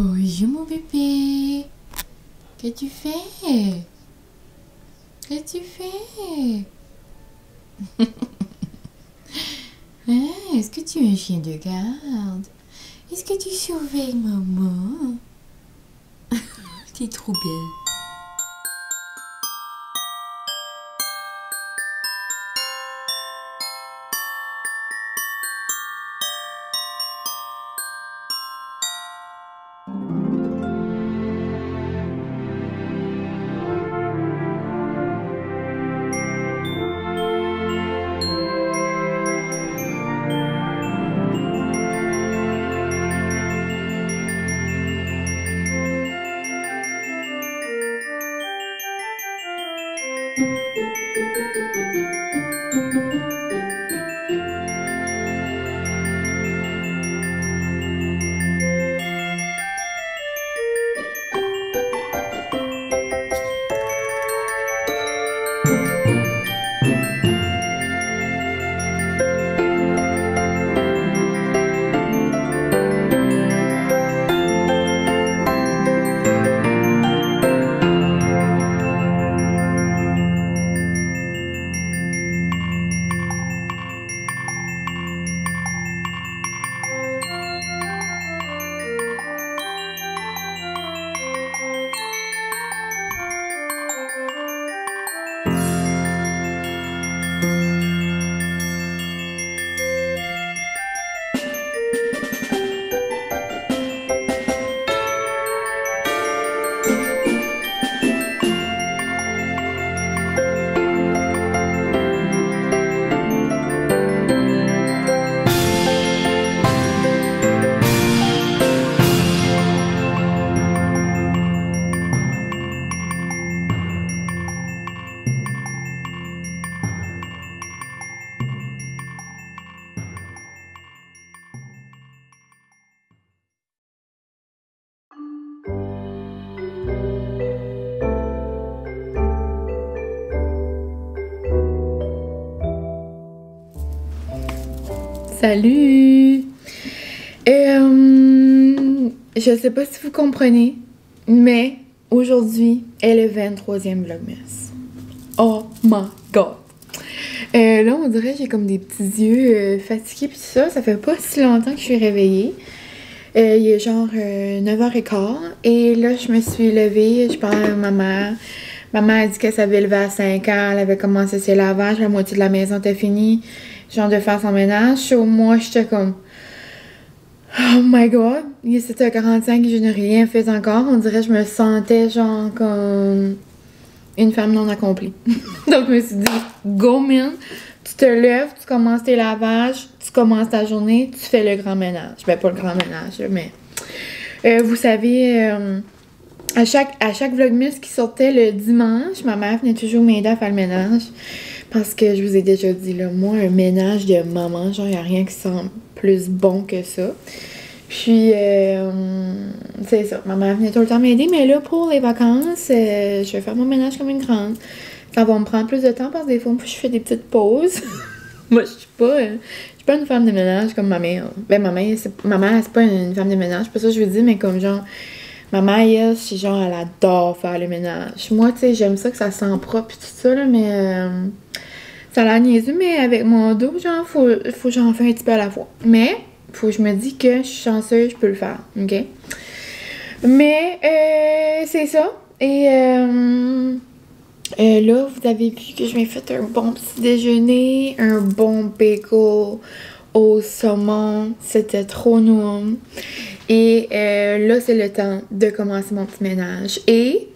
Bonjour mon bébé. Qu'est-ce que tu fais? Qu'est-ce que tu fais? Ah, est-ce que tu es un chien de garde? Est-ce que tu surveilles maman? T'es trop belle. Salut! Je sais pas si vous comprenez, mais aujourd'hui est le 23e Vlogmas. Oh my god! Là, on dirait que j'ai comme des petits yeux fatigués pis tout ça. Ça fait pas si longtemps que je suis réveillée. Il est genre 9h15 et là, je me suis levée, je parlais à maman. Maman a dit qu'elle s'avait levée à 5h, elle avait commencé ses lavages, la moitié de la maison était finie. Genre de faire son ménage. Moi, j'étais comme... Oh my god! Il est 7h45 et je n'ai rien fait encore. On dirait que je me sentais genre comme... une femme non accomplie. Donc, je me suis dit, go man! Tu te lèves, tu commences tes lavages, tu commences ta journée, tu fais le grand ménage. Ben, pas le grand ménage, mais... vous savez... à chaque vlogmas qui sortait le dimanche, ma mère venait toujours m'aider à faire le ménage. Parce que je vous ai déjà dit, là, moi, un ménage de maman, genre, il n'y a rien qui sent plus bon que ça. Puis, c'est ça. Ma mère venait tout le temps m'aider, mais là, pour les vacances, je vais faire mon ménage comme une grande. Ça va me prendre plus de temps parce que des fois, je fais des petites pauses. Moi, je suis pas une femme de ménage comme ma mère. Ben, ma mère, c'est pas une femme de ménage, c'est pas ça que je veux dire, mais comme genre... Ma mère, elle, c'est genre, elle adore faire le ménage. Moi, tu sais, j'aime ça que ça sent propre et tout ça, là, mais... ça a l'air niaiseux, mais avec mon dos, genre, faut que j'en fasse un petit peu à la fois. Mais, faut que je me dise que je suis chanceuse, je peux le faire, ok? Mais, c'est ça. Et, là, vous avez vu que je m'ai fait un bon petit déjeuner, un bon bagel au saumon. C'était trop noum. Et là, c'est le temps de commencer mon petit ménage. Et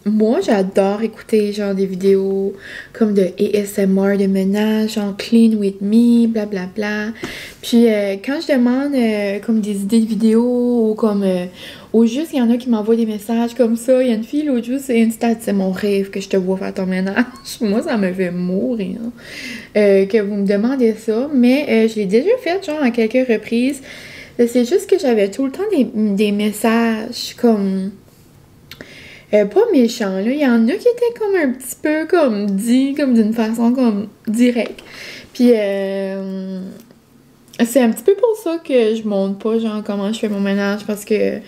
moi, j'adore écouter genre des vidéos comme de ASMR de ménage, genre Clean With Me, blablabla. Bla, bla. Puis quand je demande comme des idées de vidéos ou comme... ou juste, il y en a qui m'envoient des messages comme ça. Il y a une fille, l'autre jour, c'est Insta, c'est mon rêve que je te vois faire ton ménage. Moi, ça me fait mourir. Que vous me demandez ça. Mais je l'ai déjà fait, genre, à quelques reprises. C'est juste que j'avais tout le temps des messages comme... pas méchants, là. Il y en a qui étaient comme un petit peu comme dit, comme d'une façon comme directe. Puis c'est un petit peu pour ça que je montre pas, genre, comment je fais mon ménage, parce que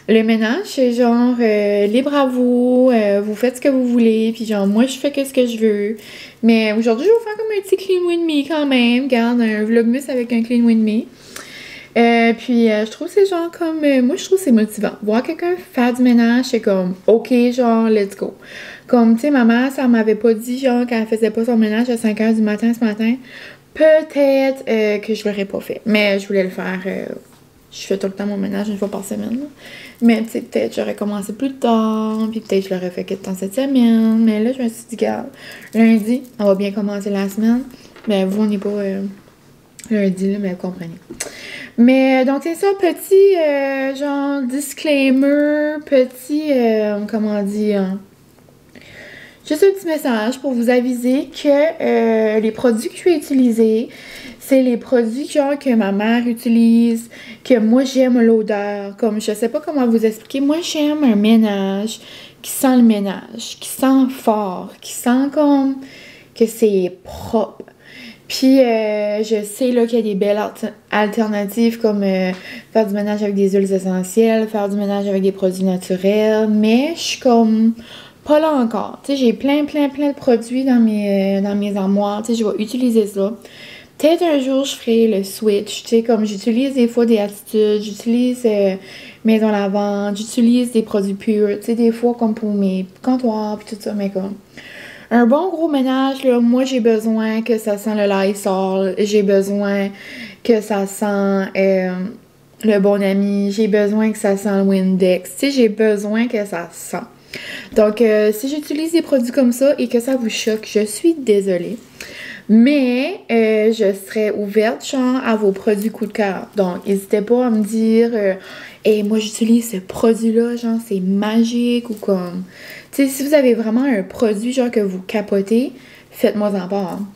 le ménage, c'est genre, libre à vous, vous faites ce que vous voulez, puis genre, moi, je fais que ce que je veux. Mais aujourd'hui, je vais vous faire comme un petit clean with me quand même. Regarde, un vlogmas avec un clean with me. Puis je trouve que c'est genre comme... moi, je trouve que c'est motivant. Voir quelqu'un faire du ménage, c'est comme, OK, genre, let's go. Comme, tu sais, ma mère, ça m'avait pas dit, genre, qu'elle faisait pas son ménage à 5 h du matin ce matin. Peut-être que je l'aurais pas fait. Mais je voulais le faire. Je fais tout le temps mon ménage une fois par semaine. Là. Mais tu sais, peut-être j'aurais commencé plus tard. Puis peut-être je l'aurais fait quelque temps cette semaine. Mais là, je me suis dit, regarde, lundi, on va bien commencer la semaine. Mais vous, on n'est pas lundi, là, mais vous comprenez. Mais donc, c'est ça, petit genre disclaimer, petit, comment dire, juste un petit message pour vous aviser que les produits que je vais utiliser, c'est les produits genre que ma mère utilise, que moi j'aime l'odeur. Comme je sais pas comment vous expliquer, moi j'aime un ménage qui sent le ménage, qui sent fort, qui sent comme que c'est propre. Puis je sais là qu'il y a des belles alternatives comme faire du ménage avec des huiles essentielles, faire du ménage avec des produits naturels, mais je suis comme pas là encore. Tu sais, j'ai plein de produits dans mes armoires. Tu sais, je vais utiliser ça. Peut-être un jour, je ferai le switch. Tu sais, comme j'utilise des fois des attitudes, j'utilise Maison Lavande, j'utilise des produits purs. Tu sais, des fois, comme pour mes comptoirs, puis tout ça, mais comme... Un bon gros ménage, là, moi, j'ai besoin que ça sent le Lysol. J'ai besoin que ça sent le Bon Ami. J'ai besoin que ça sent le Windex. Tu sais, j'ai besoin que ça sent. Donc, si j'utilise des produits comme ça et que ça vous choque, je suis désolée. Mais je serais ouverte, genre, à vos produits coup de cœur. Donc, n'hésitez pas à me dire hey, moi, j'utilise ce produit-là, genre, c'est magique ou comme... Tu sais, si vous avez vraiment un produit, genre, que vous capotez, faites-moi en part. Hein.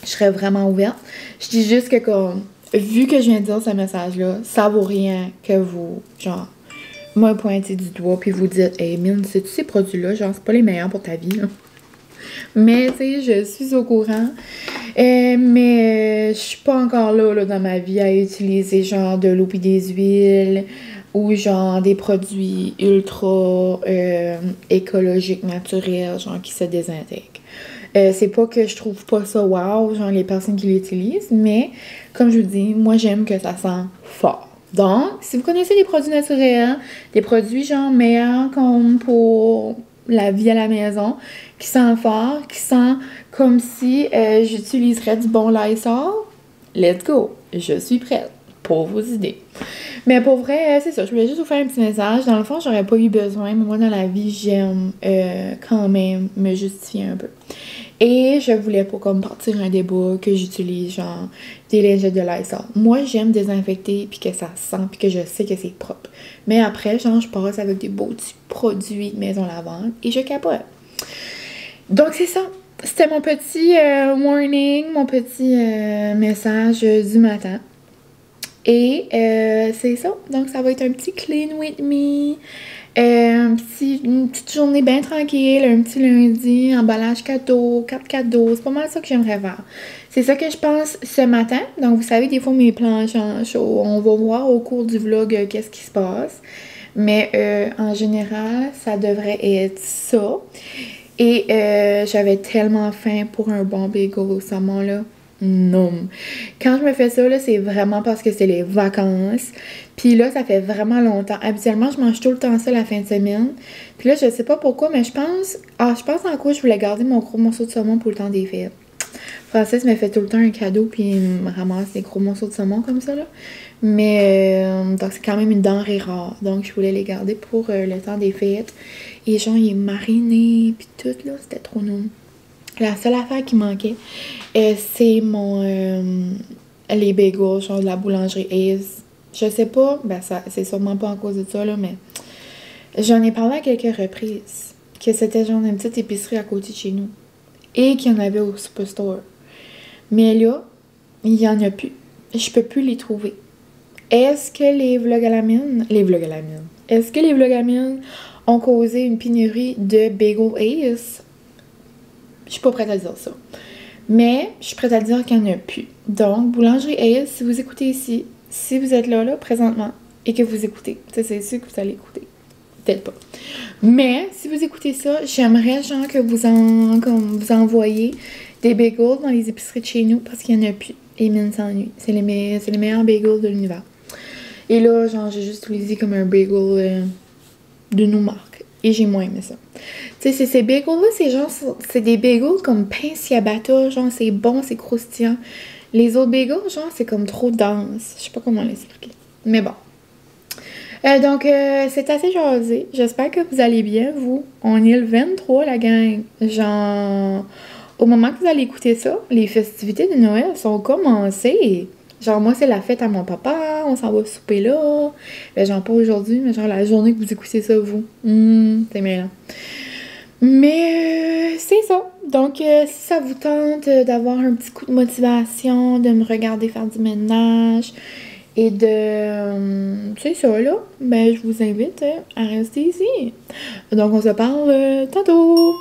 Je serais vraiment ouverte. Je dis juste que, comme, vu que je viens de dire ce message-là, ça vaut rien que vous, genre, me pointez du doigt puis vous dites hey, Mine, sais-tu ces produits-là, genre, c'est pas les meilleurs pour ta vie, là. Mais, tu sais, je suis au courant. Mais je suis pas encore là, dans ma vie à utiliser, genre, de l'eau pis des huiles ou, genre, des produits ultra écologiques, naturels, genre, qui se désintègrent. C'est pas que je trouve pas ça wow, genre, les personnes qui l'utilisent, mais, comme je vous dis, moi, j'aime que ça sent fort. Donc, si vous connaissez des produits naturels, des produits, genre, meilleurs comme pour la vie à la maison, qui sent fort, qui sent comme si j'utiliserais du bon Lysol, let's go! Je suis prête pour vos idées. Mais pour vrai, c'est ça. Je voulais juste vous faire un petit message. Dans le fond, j'aurais pas eu besoin, mais moi, dans la vie, j'aime quand même me justifier un peu. Et je voulais pas comme partir un débat que j'utilise genre des lingettes de Lysol. Moi, j'aime désinfecter puis que ça sent puis que je sais que c'est propre. Mais après, genre, je passe avec des beaux petits produits de Maison Lavande et je capote. Donc, c'est ça. C'était mon petit warning, mon petit message du matin. Et c'est ça. Donc, ça va être un petit clean with me. Une petite journée bien tranquille, un petit lundi, emballage cadeau, 4 cadeaux. C'est pas mal ça que j'aimerais faire. C'est ça que je pense ce matin. Donc, vous savez, des fois, mes plans changent. On va voir au cours du vlog qu'est-ce qui se passe. Mais en général, ça devrait être ça. Et j'avais tellement faim pour un bon bagel au saumon, là. Non. Quand je me fais ça, là, c'est vraiment parce que c'est les vacances. Puis là, ça fait vraiment longtemps. Habituellement, je mange tout le temps ça la fin de semaine. Puis là, je sais pas pourquoi, mais je pense en quoi je voulais garder mon gros morceau de saumon pour le temps des fêtes. Francis me fait tout le temps un cadeau, puis il me ramasse des gros morceaux de saumon comme ça, là. Mais, donc c'est quand même une denrée rare. Donc, je voulais les garder pour le temps des fêtes. Et genre, il est mariné, puis tout, là, c'était trop non. La seule affaire qui manquait, c'est les bagels, genre de la boulangerie Ace. Je sais pas, ben ça, c'est sûrement pas en cause de ça, là, mais j'en ai parlé à quelques reprises, que c'était genre une petite épicerie à côté de chez nous, et qu'il y en avait au Superstore. Mais là, il y en a plus. Je peux plus les trouver. Est-ce que les vlogamines, est-ce que les vlogamines ont causé une pénurie de Bagel Ace? Je suis pas prête à dire ça. Mais je suis prête à dire qu'il n'y en a plus. Donc, Boulangerie Ace, si vous écoutez ici, si vous êtes là, présentement, et que vous écoutez, c'est sûr que vous allez écouter. Peut-être pas. Mais, si vous écoutez ça, j'aimerais, genre, que vous envoyez des bagels dans les épiceries de chez nous, parce qu'il n'y en a plus. Et Mine s'ennuie. C'est les meilleurs bagels de l'univers. Et là, genre, j'ai juste utilisé comme un bagel de nos marques. Et j'ai moins aimé ça. Tu sais, ces bagels-là, c'est des bagels comme pain ciabatta, genre, c'est bon, c'est croustillant. Les autres bagels, genre, c'est comme trop dense. Je sais pas comment l'expliquer. Mais bon. Donc, c'est assez jasé. J'espère que vous allez bien, vous. On est le 23, la gang. Genre, au moment que vous allez écouter ça, les festivités de Noël sont commencées. Genre, moi, c'est la fête à mon papa. On s'en va souper là. Ben, genre, pas aujourd'hui, mais genre la journée que vous écoutez ça, vous. C'est mêlant. Mais c'est ça. Donc, si ça vous tente d'avoir un petit coup de motivation, de me regarder faire du ménage et de... c'est ça, là. Ben, je vous invite à rester ici. Donc, on se parle tantôt.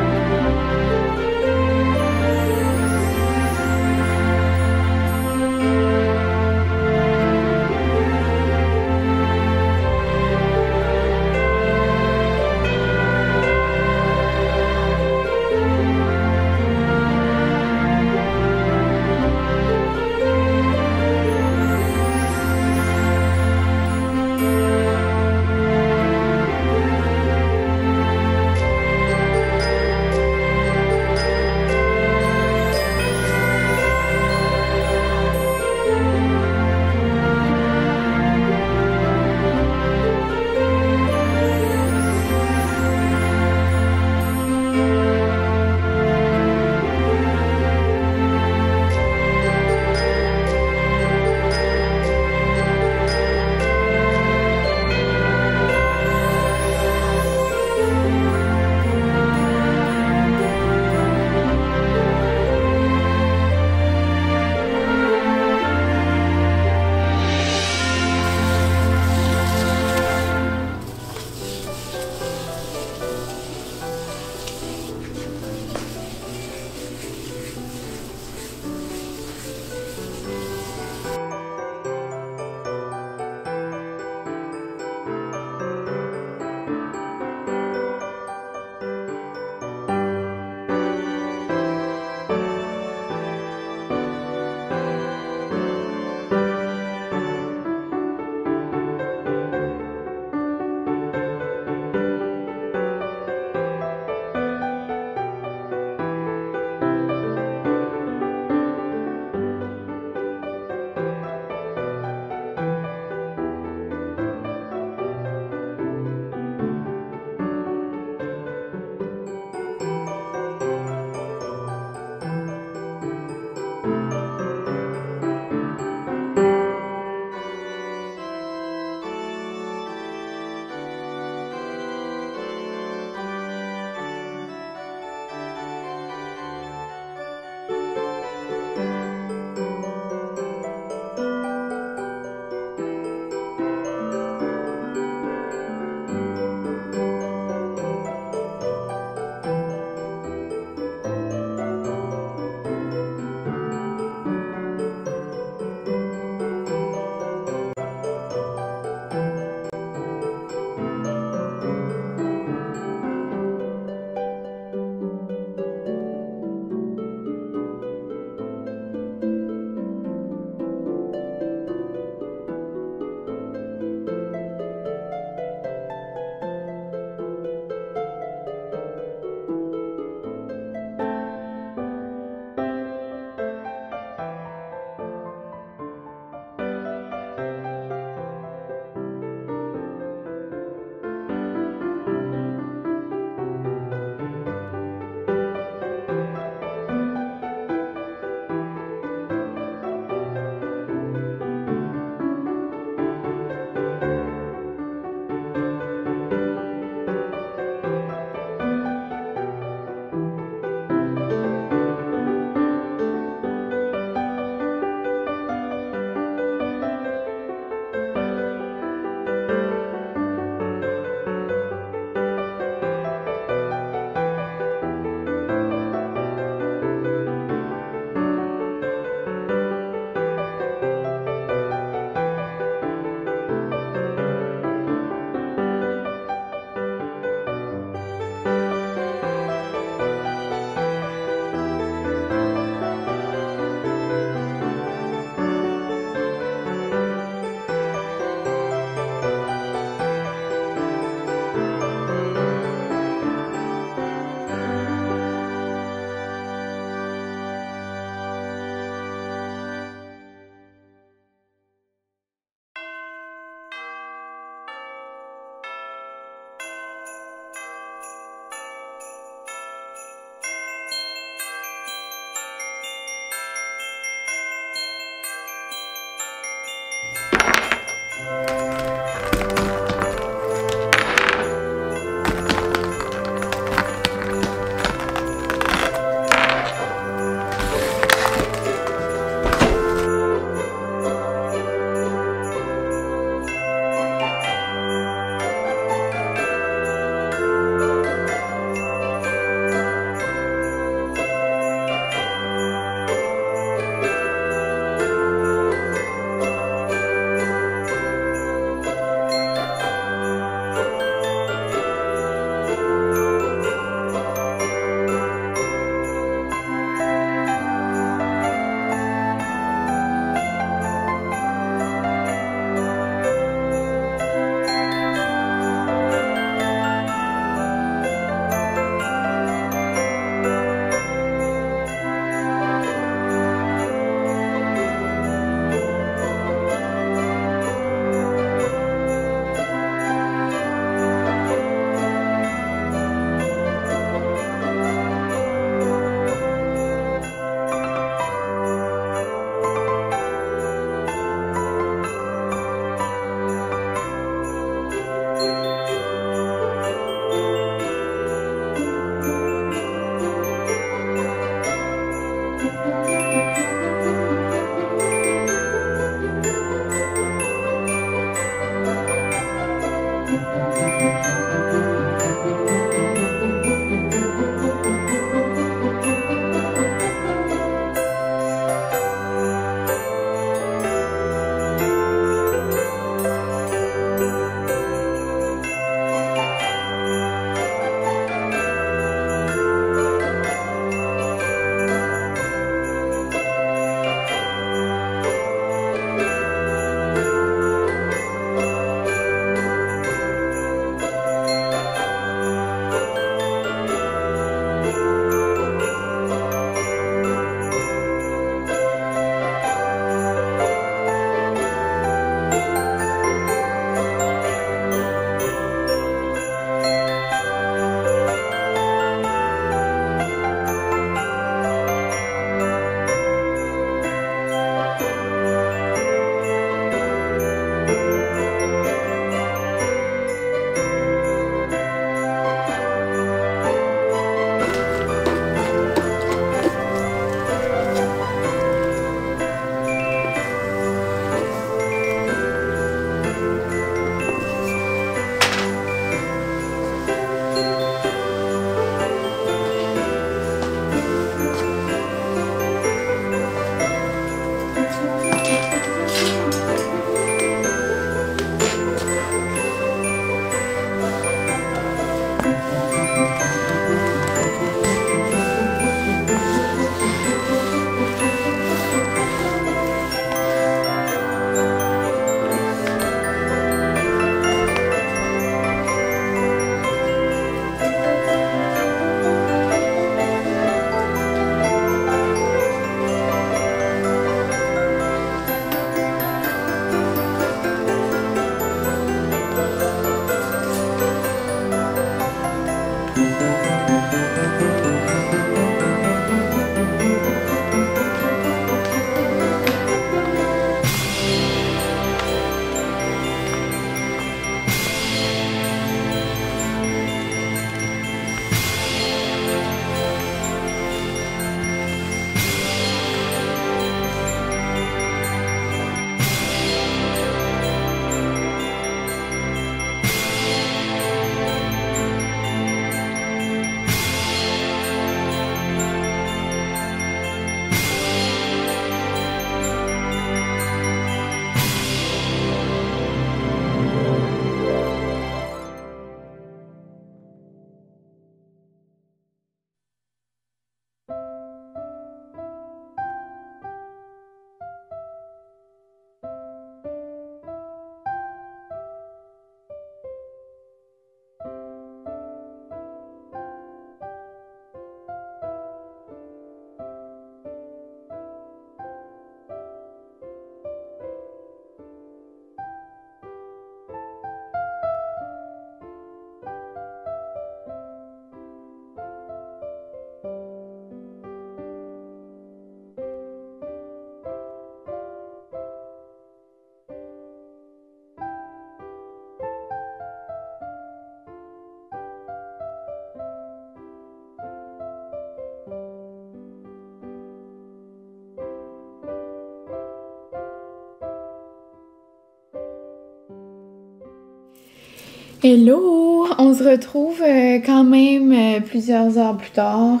Hello! On se retrouve quand même plusieurs heures plus tard.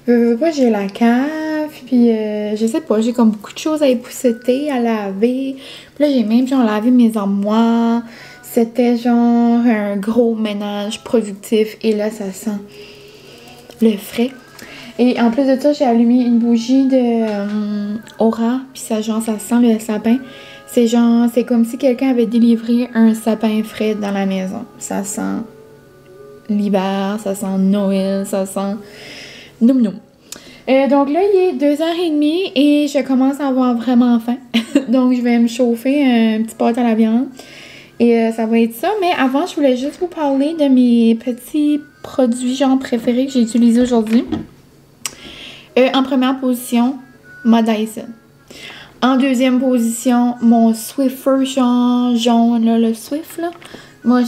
Veux pas, j'ai la cave, puis je sais pas, j'ai comme beaucoup de choses à épousseter, à laver. Puis là, j'ai même genre lavé mes armoires. C'était genre un gros ménage productif et là, ça sent le frais. Et en plus de ça, j'ai allumé une bougie de Aura, puis ça sent le sapin. C'est comme si quelqu'un avait délivré un sapin frais dans la maison. Ça sent l'hiver, ça sent Noël, ça sent noum noum. Donc là, il est 2h30 et je commence à avoir vraiment faim. Donc, je vais me chauffer un petit pâte à la viande. Et ça va être ça. Mais avant, je voulais juste vous parler de mes petits produits genre préférés que j'ai utilisés aujourd'hui. En première position, ma Dyson. En deuxième position, mon Swiffer genre jaune, là, le Swift, là. Moi,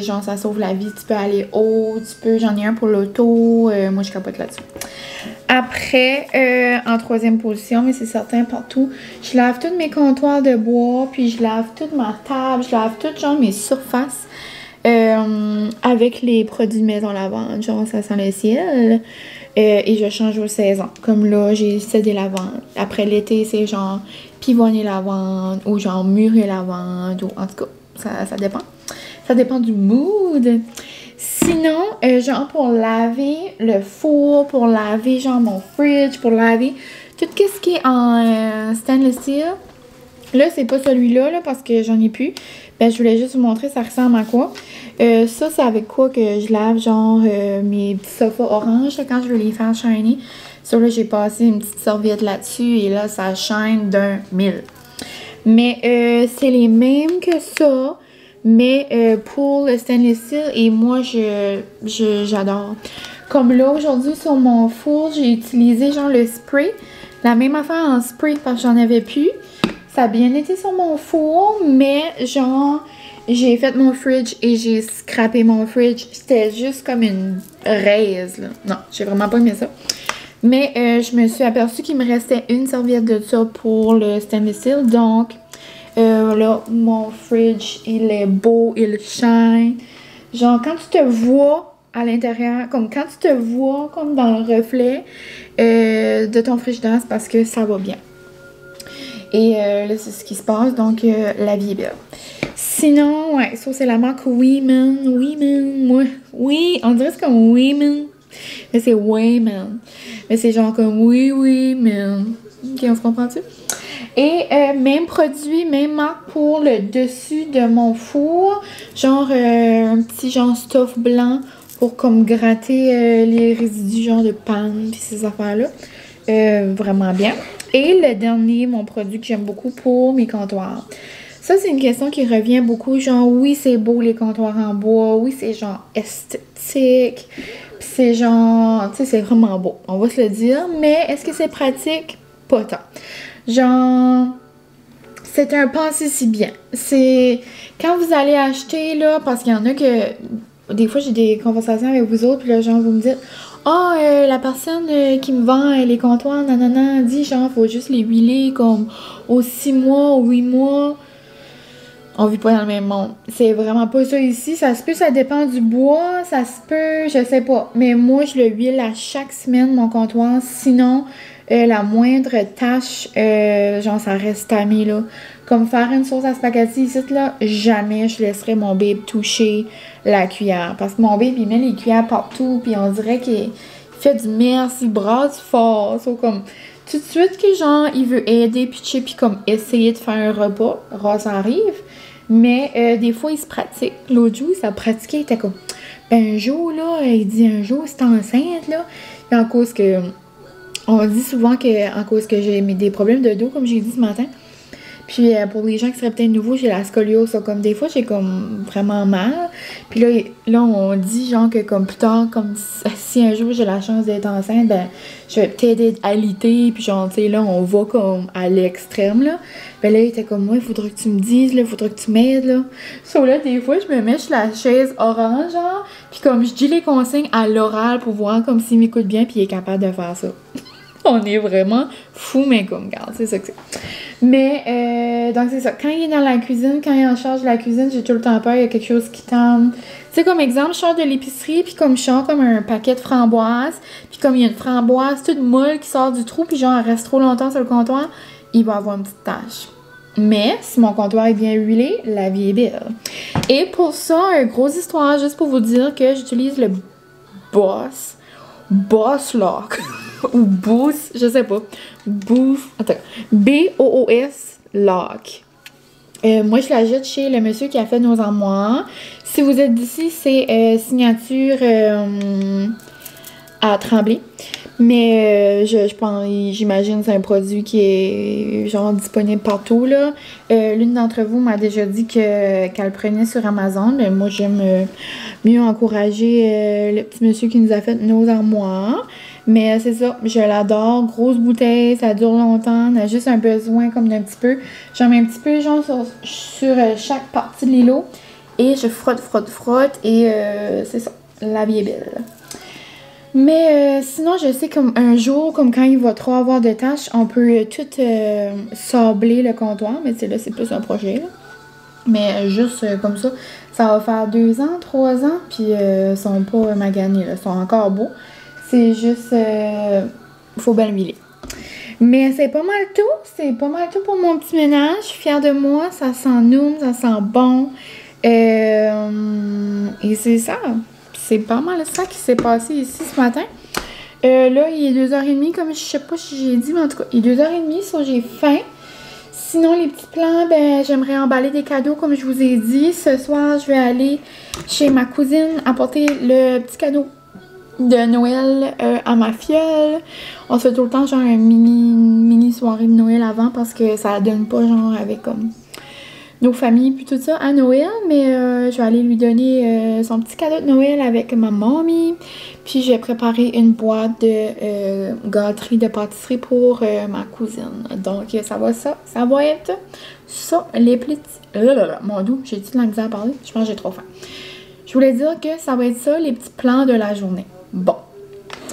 genre, ça sauve la vie. Tu peux aller haut, j'en ai un pour l'auto. Moi, je capote là-dessus. Après, en troisième position, mais c'est certain partout, je lave tous mes comptoirs de bois, puis je lave toute ma table, je lave toutes, genre, mes surfaces avec les produits de maison lavande. Genre, ça sent le ciel. Et je change aux saisons. Comme là, j'ai cédé lavande. Après l'été, c'est genre pivonner lavande ou genre murer lavande. Ou en tout cas, ça dépend. Ça dépend du mood. Sinon, genre pour laver le four, pour laver genre mon fridge, pour laver tout ce qui est en stainless steel. Là, c'est pas celui-là là, parce que j'en ai plus. Ben, je voulais juste vous montrer ça ressemble à quoi. Ça, c'est avec quoi que je lave, genre, mes petits sofas orange, là, quand je veux les faire shiny. Ça, là, j'ai passé une petite serviette là-dessus et là, ça shine d'un mille. Mais c'est les mêmes que ça, mais pour le stainless steel, et moi, j'adore. Comme là, aujourd'hui, sur mon four, j'ai utilisé, genre, le spray. La même affaire en spray, parce que j'en avais plus. Ça a bien été sur mon four, mais genre, j'ai fait mon fridge et j'ai scrappé mon fridge. C'était juste comme une raise, là. Non, j'ai vraiment pas aimé ça. Mais je me suis aperçue qu'il me restait une serviette de ça pour le stainless steel. Donc, là, mon fridge, il est beau, il shine. Genre, quand tu te vois à l'intérieur, comme quand tu te vois comme dans le reflet de ton frigidaire, c'est parce que ça va bien. Et là, c'est ce qui se passe. Donc, la vie est belle. Sinon, ouais, ça, c'est la marque Women. Moi, oui, on dirait que c'est comme Women. Mais c'est Women. Mais c'est genre comme oui, man. Ok, on se comprend-tu? Et même produit, même marque pour le dessus de mon four. Genre, un petit genre stuff blanc pour comme gratter les résidus genre de panne puis ces affaires-là. Vraiment bien. Et le dernier, mon produit que j'aime beaucoup pour mes comptoirs. Ça, c'est une question qui revient beaucoup. Genre, oui, c'est beau les comptoirs en bois. Oui, c'est genre esthétique. Puis c'est genre, tu sais, c'est vraiment beau. On va se le dire. Mais est-ce que c'est pratique? Pas tant. Genre, c'est un pensée si bien. C'est quand vous allez acheter, là, parce qu'il y en a que... Des fois, j'ai des conversations avec vous autres, puis là, genre, vous me dites... la personne qui me vend les comptoirs, nanana, dit genre, faut juste les huiler comme aux 6 mois, aux 8 mois. On vit pas dans le même monde. C'est vraiment pas ça ici. Ça se peut, ça dépend du bois, ça se peut, je sais pas. Mais moi, je le huile à chaque semaine, mon comptoir. Sinon, la moindre tâche, genre, ça reste tamé, là. Comme faire une sauce à spaghetti ici, là, jamais je laisserai mon babe toucher la cuillère. Parce que mon babe, il met les cuillères partout, puis on dirait qu'il fait du merde, il brasse fort. So, comme, tout de suite que, genre, il veut aider, pitcher, puis comme, essayer de faire un repas. Rare, ça arrive. Mais des fois, il se pratique. L'autre jour, il s'est pratiqué, il était comme, ben, un jour, là, il dit, un jour, c'est enceinte, là. Et en cause que, on dit souvent que, en cause que j'ai des problèmes de dos, comme j'ai dit ce matin. Puis pour les gens qui seraient peut-être nouveaux, j'ai la scoliose. So, comme des fois, j'ai comme vraiment mal. Puis là, on dit genre que comme plus tard, comme si un jour j'ai la chance d'être enceinte, ben je vais peut-être être alitée. Puis genre, tu sais, là, on va comme à l'extrême, là. Ben là, il était comme, moi, il faudrait que tu me dises, là, il faudrait que tu m'aides, là. So là, des fois, je me mets sur la chaise orange, genre. Puis comme je dis les consignes à l'oral pour voir comme s'il m'écoute bien, puis il est capable de faire ça. On est vraiment fou, mais comme, regarde, c'est ça que c'est. Mais, donc c'est ça. Quand il est dans la cuisine, quand il est en charge de la cuisine, j'ai tout le temps peur, il y a quelque chose qui tombe. Tu sais, comme exemple, je sors de l'épicerie, puis comme je sors comme un paquet de framboises, puis comme il y a une framboise toute molle qui sort du trou, puis genre, elle reste trop longtemps sur le comptoir, il va avoir une petite tache. Mais, si mon comptoir est bien huilé, la vie est belle. Et pour ça, une grosse histoire, juste pour vous dire que j'utilise le Boss Lock. Ou Boost, je sais pas. Attends. B-O-O-S Lock. Moi, je la jette chez le monsieur qui a fait nos armoires. Si vous êtes d'ici, c'est signature à Tremblay. Mais je pense, j'imagine que c'est un produit qui est genre disponible partout, là. L'une d'entre vous m'a déjà dit qu'elle le prenait sur Amazon. Mais moi, j'aime mieux encourager le petit monsieur qui nous a fait nos armoires. Mais c'est ça, je l'adore. Grosse bouteille, ça dure longtemps. On a juste un besoin comme d'un petit peu. J'en mets un petit peu genre sur chaque partie de l'îlot. Et je frotte. Et c'est ça, la vie est belle. Mais sinon, je sais comme un jour, comme quand il va trop avoir de tâches, on peut tout sabler le comptoir. Mais là, c'est plus un projet, là. Mais juste comme ça, ça va faire 2 ans, 3 ans. Puis ils sont pas maganés, là. Ils sont encore beaux. C'est juste, faut bien l'huiler. Mais c'est pas mal tout. C'est pas mal tout pour mon petit ménage. Je suis fière de moi. Ça sent noum, ça sent bon. Et c'est ça. C'est pas mal ça qui s'est passé ici ce matin. Là, il est 2h30, comme je sais pas si j'ai dit, mais en tout cas, il est 2h30, so j'ai faim. Sinon, les petits plans, ben, j'aimerais emballer des cadeaux, comme je vous ai dit. Ce soir, je vais aller chez ma cousine apporter le petit cadeau de Noël à ma filleule. On se fait tout le temps genre une mini soirée de Noël avant parce que ça donne pas genre avec comme nos familles puis tout ça à Noël, mais je vais aller lui donner son petit cadeau de Noël avec ma mamie. Puis j'ai préparé une boîte de gâterie, de pâtisserie pour ma cousine. Donc ça va être ça, les petits... mon doux, j'ai-tu de la misère à parler? Je pense que j'ai trop faim. Je voulais dire que ça va être ça, les petits plans de la journée. Bon.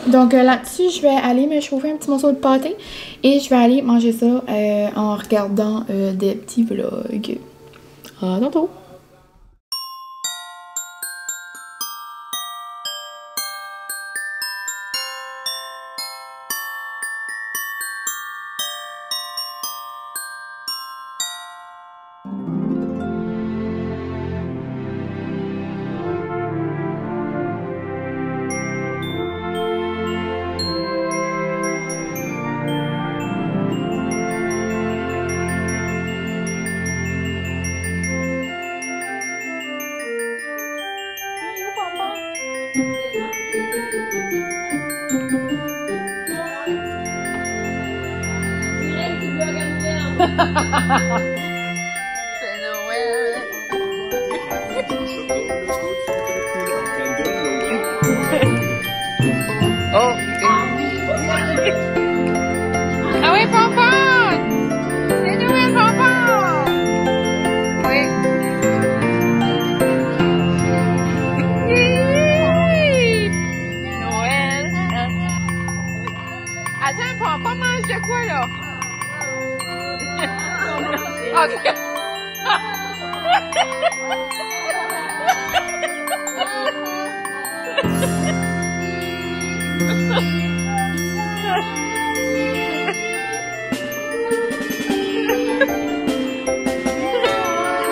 Donc là-dessus, je vais aller me chauffer un petit morceau de pâté et je vais aller manger ça en regardant des petits vlogs. À tantôt! C'est Noël! Oh! Ah oui, Pompon! C'est Noël, Pompon! Oui! Noël! Attends, Pompon mange de quoi, là? Ok.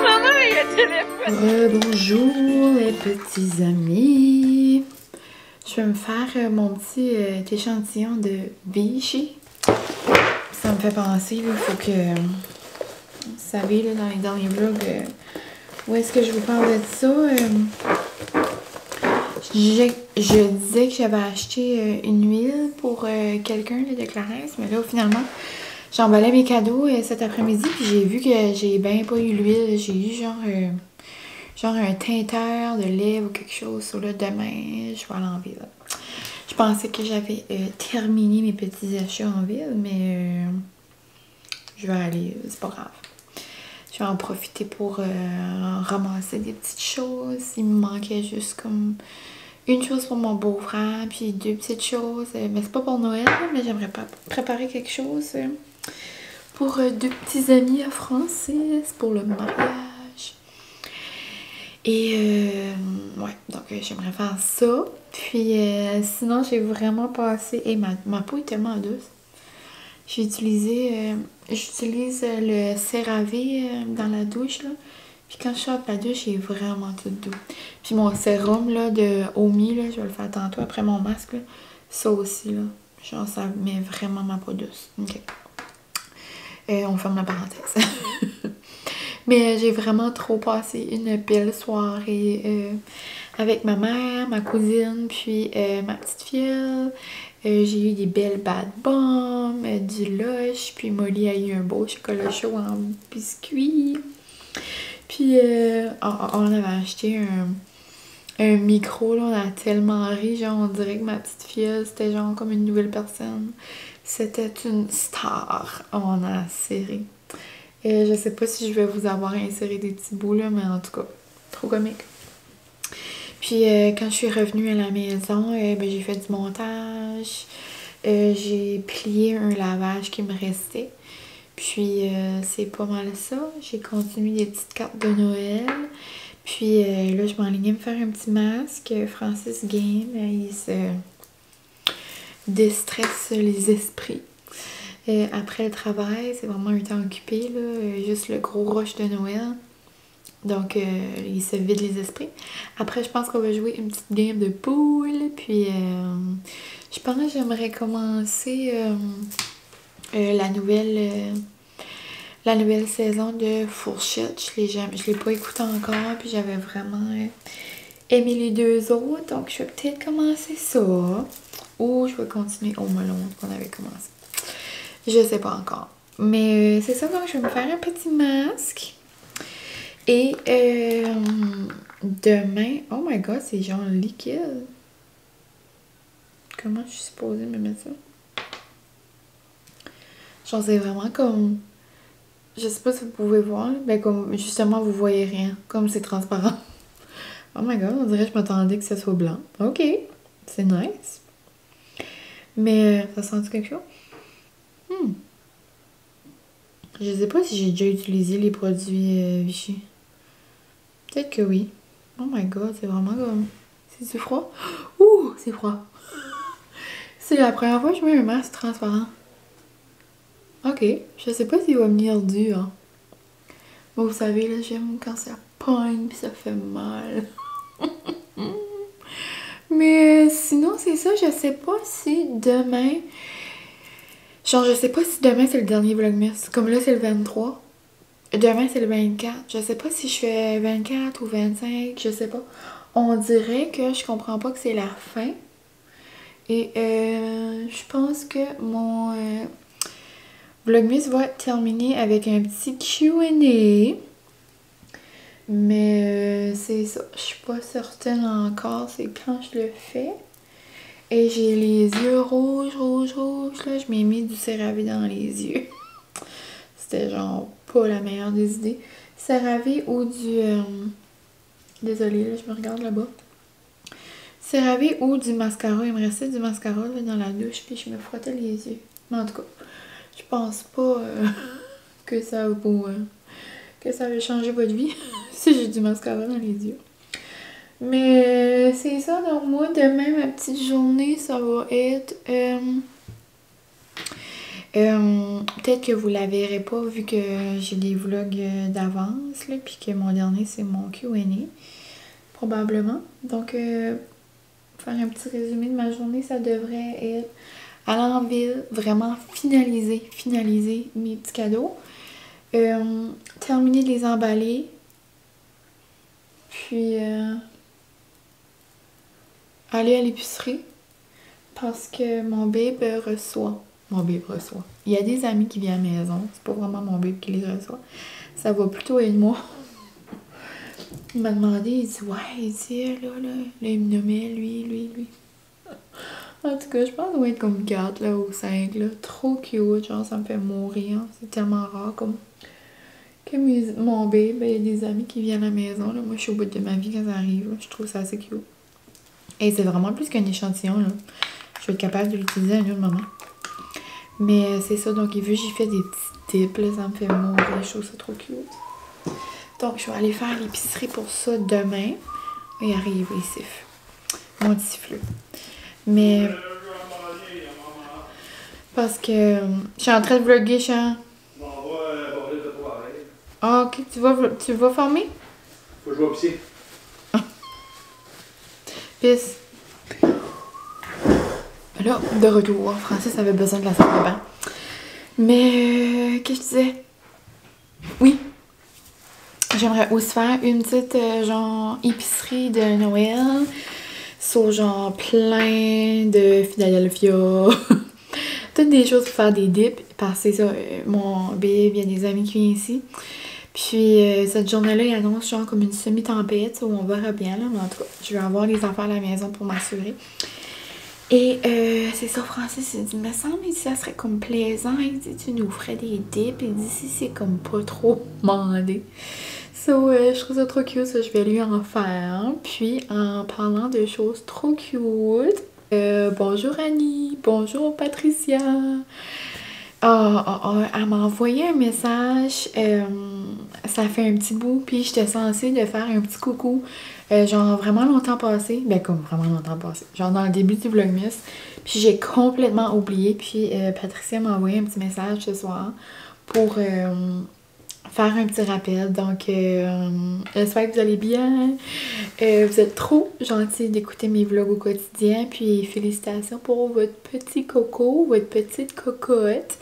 Maman, il y a le téléphone. Bonjour les petits amis. Je vais me faire mon petit échantillon de Vichy. Ça me fait penser, il faut que... Vous savez, là, dans les derniers vlogs, où est-ce que je vous parle de ça? Je disais que j'avais acheté une huile pour quelqu'un de Clarence, mais là, finalement, j'emballais mes cadeaux cet après-midi, puis j'ai vu que j'ai bien pas eu l'huile. J'ai eu genre un teinteur de lèvres ou quelque chose. So, là, demain, je vais l'enlever, là. Je pensais que j'avais terminé mes petits achats en ville, mais je vais aller, c'est pas grave. Je vais en profiter pour ramasser des petites choses. Il me manquait juste comme une chose pour mon beau-frère, puis deux petites choses. Mais c'est pas pour Noël, là, mais j'aimerais pas préparer quelque chose pour deux petits amis à Francis pour le mariage. Et ouais, donc j'aimerais faire ça. Puis sinon, j'ai vraiment passé... Et ma peau est tellement douce. J'utilise le CeraVe dans la douche, là. Puis quand je sors de la douche, il est vraiment tout doux. Puis mon sérum, là, de Omi, là, je vais le faire tantôt après mon masque, là. Ça aussi, là. Genre, ça met vraiment ma peau douce. OK. On ferme la parenthèse. Mais j'ai vraiment trop passé une belle soirée avec ma mère, ma cousine, puis ma petite fille. J'ai eu des belles bad bombs, du lush, puis Molly a eu un beau chocolat chaud en biscuit. Puis on avait acheté un micro, là, on a tellement ri, genre on dirait que ma petite fille, c'était genre comme une nouvelle personne. C'était une star. On a serré. Je sais pas si je vais vous avoir inséré des petits bouts là, mais en tout cas, trop comique. Puis quand je suis revenue à la maison, ben, j'ai fait du montage. J'ai plié un lavage qui me restait. Puis c'est pas mal ça. J'ai continué des petites cartes de Noël. Puis là, je m'enlignais me faire un petit masque. Francis Game, il se déstresse les esprits. Après le travail, c'est vraiment un temps occupé, là, juste le gros rush de Noël. Donc, il se vide les esprits. Après, je pense qu'on va jouer une petite game de pool. Puis, je pense que j'aimerais commencer la nouvelle saison de Fourchette. Je l'ai pas écouté encore. Puis, j'avais vraiment aimé les deux autres. Donc, je vais peut-être commencer ça. Ou je vais continuer Home Alone qu'on avait commencé. Je sais pas encore. Mais c'est ça, donc je vais me faire un petit masque. Et demain... Oh my god, c'est genre liquide. Comment je suis supposée me mettre ça? Genre, c'est vraiment comme... Je sais pas si vous pouvez voir, mais comme justement, vous voyez rien. Comme c'est transparent. Oh my god, on dirait que je m'attendais que ça soit blanc. Ok, c'est nice. Mais ça sent quelque chose? Je sais pas si j'ai déjà utilisé les produits Vichy. Peut-être que oui. Oh my god, c'est vraiment comme... C'est froid? Ouh, c'est froid. C'est la première fois que je mets un masque transparent. Ok, je sais pas s'il va venir dur. Hein. Bon, vous savez, là, j'aime quand ça pogne pis ça fait mal. Mais sinon, c'est ça, je sais pas si demain... Genre, je sais pas si demain c'est le dernier Vlogmas. Comme là, c'est le 23. Demain, c'est le 24. Je sais pas si je fais 24 ou 25, je sais pas. On dirait que je comprends pas que c'est la fin. Et je pense que mon Vlogmas va terminer avec un petit Q&A. Mais c'est ça. Je suis pas certaine encore. C'est quand je le fais. Et j'ai les yeux rouges, là. Je m'ai mis du CeraVe dans les yeux. C'était genre pas la meilleure des idées. CeraVe ou du... Désolée, là, je me regarde là-bas. CeraVe ou du mascara. Il me restait du mascara là, dans la douche, puis je me frottais les yeux. Mais en tout cas, je pense pas que ça va changer votre vie si j'ai du mascara dans les yeux. Mais c'est ça, donc moi, demain, ma petite journée, ça va être... peut-être que vous la verrez pas vu que j'ai des vlogs d'avance, là, puis que mon dernier, c'est mon Q&A. Probablement. Donc, faire un petit résumé de ma journée, ça devrait être aller en ville, vraiment finaliser mes petits cadeaux. Terminer de les emballer. Puis, aller à l'épicerie. Parce que mon bébé reçoit. Il y a des amis qui viennent à la maison. C'est pas vraiment mon bébé qui les reçoit. Ça va plutôt être moi. Il m'a demandé, il dit, ouais, il dit, là, il me nommait, lui. En tout cas, je pense qu'il doit être comme 4, là, ou 5, là. Trop cute, genre, ça me fait mourir. C'est tellement rare, comme... Que mon bébé, il y a des amis qui viennent à la maison, là. Moi, je suis au bout de ma vie quand ça arrive, là. Je trouve ça assez cute. Et c'est vraiment plus qu'un échantillon, là. Je vais être capable de l'utiliser à un autre moment. Mais c'est ça, donc vu j'y fais des petits dips, là, ça me fait mourir, je trouve ça trop cute. Donc je vais aller faire l'épicerie pour ça demain. Il arrive, il siffle. Mon petit siffleux. Mais... parce que je suis en train de vlogger, Chan. Ah, ok, tu vas former? Faut que je vais au psy. Pisse. Là, de retour. Francis avait besoin de la salle de bain. Mais, qu'est-ce que je disais? Oui. J'aimerais aussi faire une petite, genre, épicerie de Noël. Sur, genre, plein de Philadelphia. Toutes des choses pour faire des dips. Parce que c'est ça, mon bébé, il y a des amis qui viennent ici. Puis cette journée-là, il annonce genre comme une semi-tempête, où on verra bien là, mais en tout cas, je vais avoir les affaires à la maison pour m'assurer. Et c'est ça, Francis, il dit, me semble que ça serait comme plaisant, il dit, tu nous ferais des dips, il dit, si c'est comme pas trop demandé. So, je trouve ça trop cute, ça, je vais lui en faire. Puis, en parlant de choses trop cute, bonjour Annie, bonjour Patricia. Elle m'a envoyé un message, ça fait un petit bout, puis j'étais censée de faire un petit coucou, genre vraiment longtemps passé, ben comme vraiment longtemps passé, genre dans le début du Vlogmas, puis j'ai complètement oublié, puis Patricia m'a envoyé un petit message ce soir pour faire un petit rappel. Donc, j'espère que vous allez bien. Vous êtes trop gentils d'écouter mes vlogs au quotidien. Puis, félicitations pour votre petit coco, votre petite cocotte.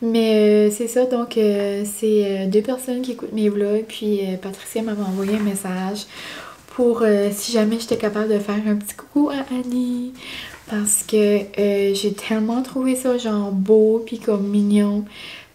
Mais c'est ça, donc c'est deux personnes qui écoutent mes vlogs. Puis, Patricia m'avait envoyé un message pour si jamais j'étais capable de faire un petit coucou à Annie. Parce que j'ai tellement trouvé ça genre beau puis comme mignon.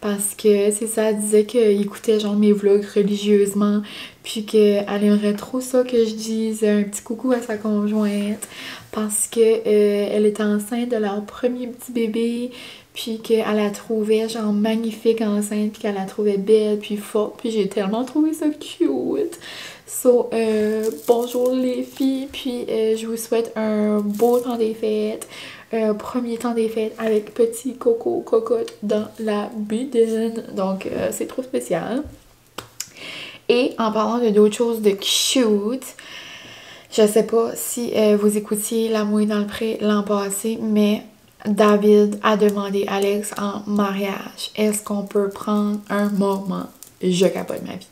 Parce que c'est ça, elle disait qu'elle écoutait genre mes vlogs religieusement. Puis qu'elle aimerait trop ça que je dise un petit coucou à sa conjointe. Parce que elle était enceinte de leur premier petit bébé. Puis qu'elle la trouvait genre magnifique enceinte. Puis qu'elle la trouvait belle puis forte. Puis j'ai tellement trouvé ça cute. So, bonjour les filles, puis je vous souhaite un beau temps des fêtes, premier temps des fêtes avec petit coco cocotte dans la bedaine, donc c'est trop spécial. Et en parlant de d'autres choses de cute, je sais pas si vous écoutiez La Mouille dans le pré l'an passé, mais David a demandé Alex en mariage. Est-ce qu'on peut prendre un moment? Je capote ma vie.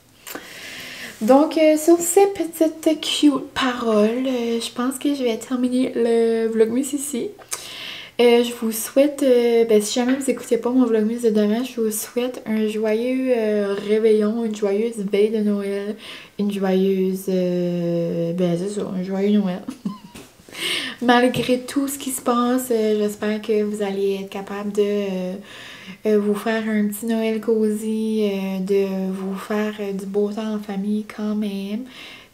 Donc, sur ces petites cute paroles, je pense que je vais terminer le vlogmas ici. Je vous souhaite, si jamais vous n'écoutez pas mon vlogmas de demain, je vous souhaite un joyeux réveillon, une joyeuse veille de Noël, une joyeuse, c'est ça, un joyeux Noël. Malgré tout ce qui se passe, j'espère que vous allez être capable de vous faire un petit Noël cosy, de vous faire du beau temps en famille quand même,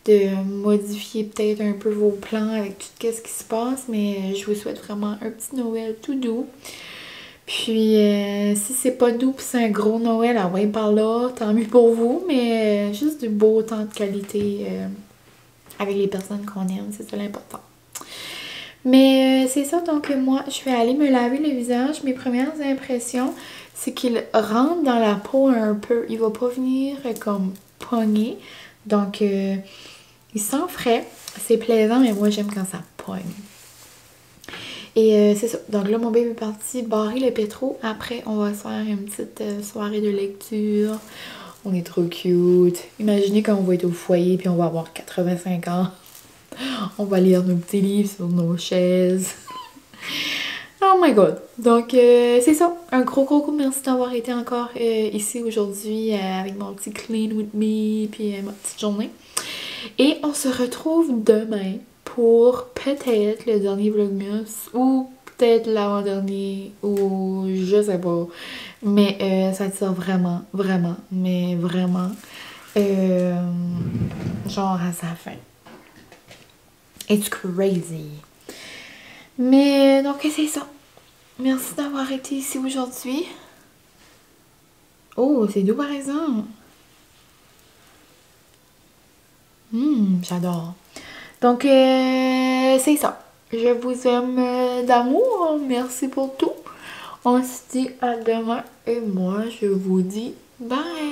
de modifier peut-être un peu vos plans avec tout ce qui se passe, mais je vous souhaite vraiment un petit Noël tout doux. Puis si c'est pas doux pis c'est un gros Noël, ah ouais, par là, tant mieux pour vous, mais juste du beau temps de qualité avec les personnes qu'on aime, c'est ça l'important. Mais c'est ça, donc moi, je vais aller me laver le visage. Mes premières impressions, c'est qu'il rentre dans la peau un peu. Il va pas venir comme pogner. Donc, il sent frais. C'est plaisant, mais moi, j'aime quand ça pogne. Et c'est ça. Donc là, mon bébé est parti barrer le pétro. Après, on va se faire une petite soirée de lecture. On est trop cute. Imaginez quand on va être au foyer puis on va avoir 85 ans. On va lire nos petits livres sur nos chaises. Oh my god. Donc, c'est ça. Un gros merci d'avoir été encore ici aujourd'hui avec mon petit clean with me puis ma petite journée. Et on se retrouve demain pour peut-être le dernier vlogmas ou peut-être l'avant-dernier ou je sais pas. Mais ça tire vraiment, mais vraiment genre à sa fin. It's crazy. Mais donc c'est ça. Merci d'avoir été ici aujourd'hui. Oh, c'est doux par exemple. J'adore. Donc c'est ça. Je vous aime d'amour. Merci pour tout. On se dit à demain et moi je vous dis bye.